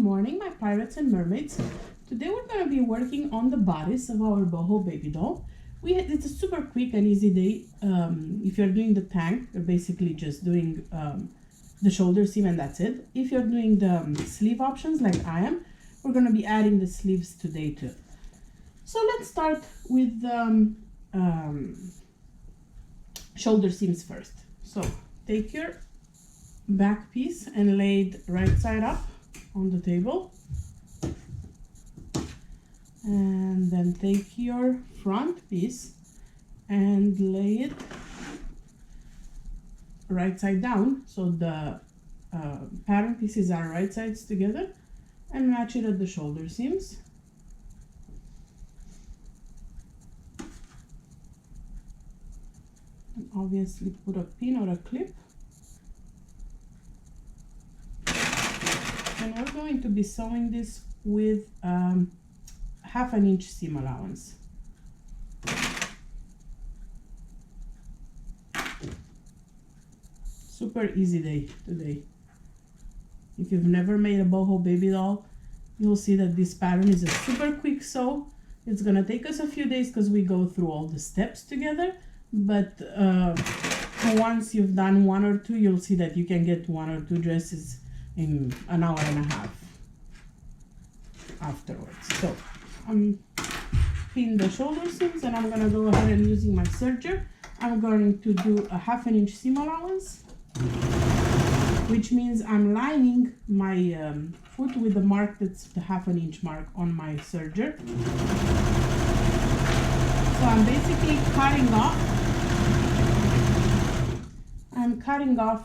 morning, my pirates and mermaids. Today we're going to be working on the bodice of our Boho baby doll. It's a super quick and easy day. If you're doing the tank, you're basically just doing the shoulder seam and that's it. If you're doing the sleeve options like I am, we're going to be adding the sleeves today too. So let's start with shoulder seams first. So take your back piece and lay it right side up on the table, and then take your front piece and lay it right side down, so the pattern pieces are right sides together, and match it at the shoulder seams. And obviously put a pin or a clip. And we're going to be sewing this with 1/2 inch seam allowance. Super easy day today. If you've never made a boho baby doll, you'll see that this pattern is a super quick sew. It's gonna take us a few days because we go through all the steps together, but once you've done 1 or 2, you'll see that you can get 1 or 2 dresses in an hour and a half afterwards. So I'm pin the shoulder seams, and I'm gonna go ahead and using my serger, I'm going to do a 1/2 inch seam allowance, which means I'm lining my foot with the mark that's the 1/2 inch mark on my serger. So I'm basically cutting off. I'm cutting off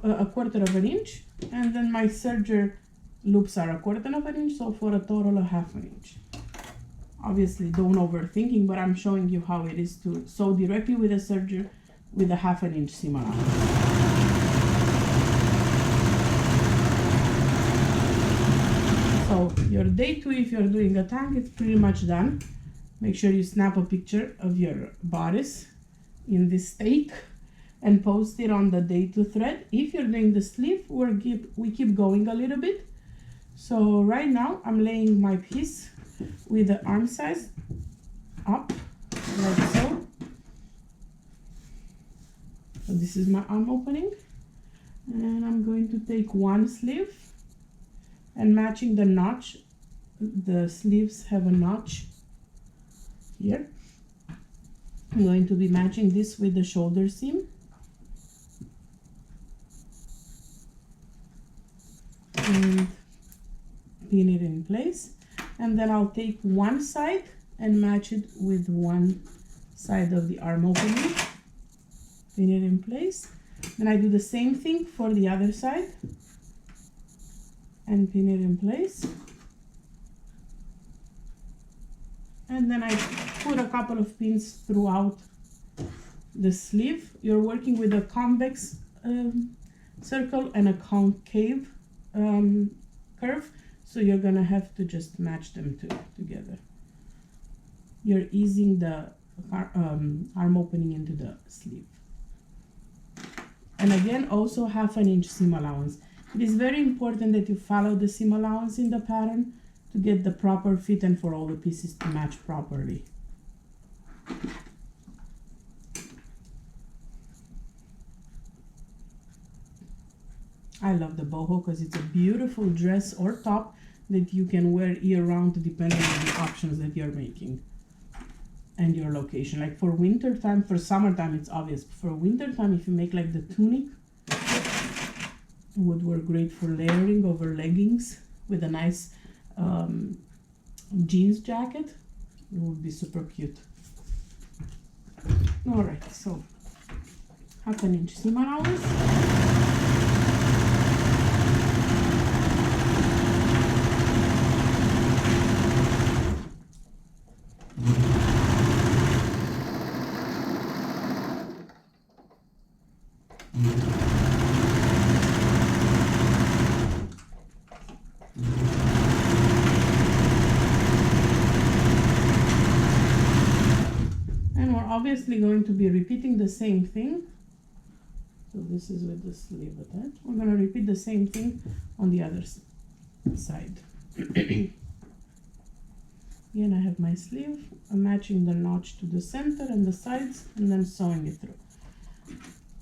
a 1/4 inch, and then my serger loops are 1/4 inch, so for a total of 1/2 inch. Obviously don't overthinking, but I'm showing you how it is to sew directly with a serger with a 1/2 inch seam allowance. So your day 2, if you're doing a tank, it's pretty much done. Make sure you snap a picture of your bodice in this state and post it on the day 2 thread. If you're doing the sleeve, we keep going a little bit. So right now I'm laying my piece with the arm size up like so. So this is my arm opening, and I'm going to take one sleeve and matching the notch. The sleeves have a notch here. I'm going to be matching this with the shoulder seam. And pin it in place, and then I'll take one side and match it with one side of the arm opening, pin it in place. Then I do the same thing for the other side and pin it in place, and then I put a couple of pins throughout the sleeve. You're working with a convex circle and a concave curve, so you're gonna have to just match them together. You're easing the arm opening into the sleeve. And again, also 1/2 inch seam allowance. It is very important that you follow the seam allowance in the pattern to get the proper fit and for all the pieces to match properly. I love the boho because it's a beautiful dress or top that you can wear year-round depending on the options that you're making and your location. Like for winter time, for summertime it's obvious. For winter time, if you make like the tunic, it would work great for layering over leggings with a nice jeans jacket. It would be super cute. All right, so 1/2 inch seam allowance. Obviously going to be repeating the same thing. So this is with the sleeve attached. We're going to repeat the same thing on the other side. side. Again, I have my sleeve. I'm matching the notch to the center and the sides and then sewing it through.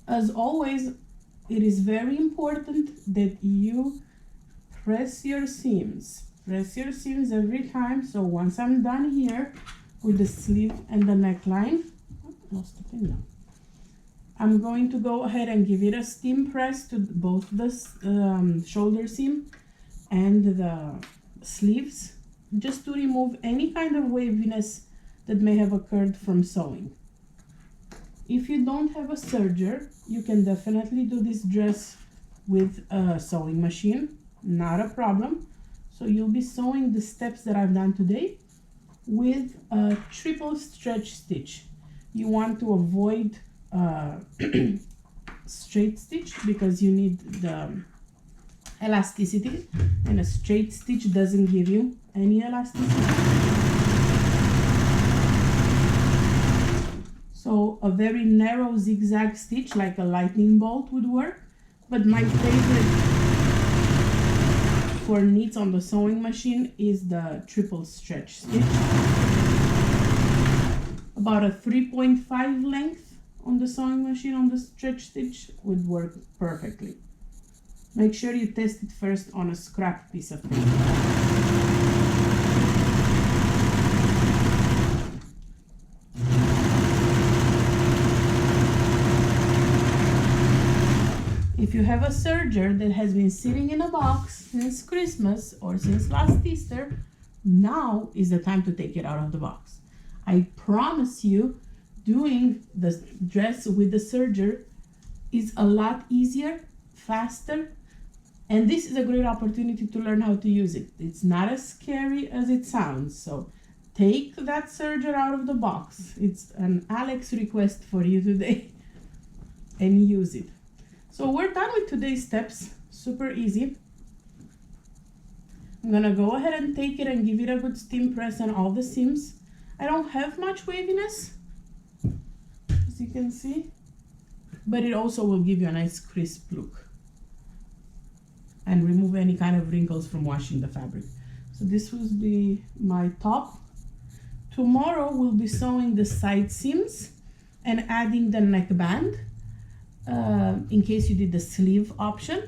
As always, it is very important that you press your seams. Press your seams every time. So once I'm done here with the sleeve and the neckline, lost the pin now. I'm going to go ahead and give it a steam press to both the shoulder seam and the sleeves, just to remove any kind of waviness that may have occurred from sewing. If you don't have a serger, you can definitely do this dress with a sewing machine, not a problem. So you'll be sewing the steps that I've done today with a triple stretch stitch. You want to avoid straight stitch because you need the elasticity, and a straight stitch doesn't give you any elasticity. So a very narrow zigzag stitch like a lightning bolt would work, but my favorite for knits on the sewing machine is the triple stretch stitch. About a 3.5 length on the sewing machine on the stretch stitch would work perfectly. Make sure you test it first on a scrap piece of paper. If you have a serger that has been sitting in a box since Christmas or since last Easter, now is the time to take it out of the box. I promise you, doing the dress with the serger is a lot easier, faster, and this is a great opportunity to learn how to use it. It's not as scary as it sounds, so take that serger out of the box. It's an Alex request for you today, and use it. So we're done with today's steps, super easy. I'm gonna go ahead and take it and give it a good steam press on all the seams. I don't have much waviness, as you can see, but it also will give you a nice crisp look and remove any kind of wrinkles from washing the fabric. So this will be my top. Tomorrow we'll be sewing the side seams and adding the neckband in case you did the sleeve option,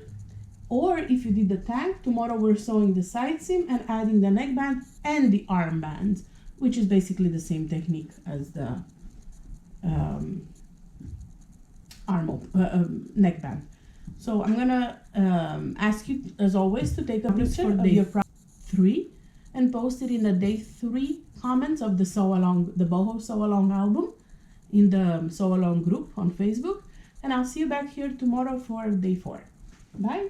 or if you did the tank, tomorrow we're sewing the side seam and adding the neckband and the armband, which is basically the same technique as the neckband. So I'm gonna ask you, as always, to take a picture of your project 3 and post it in the day 3 comments of the Sew Along, the Boho Sew Along album in the Sew Along group on Facebook. And I'll see you back here tomorrow for day 4. Bye.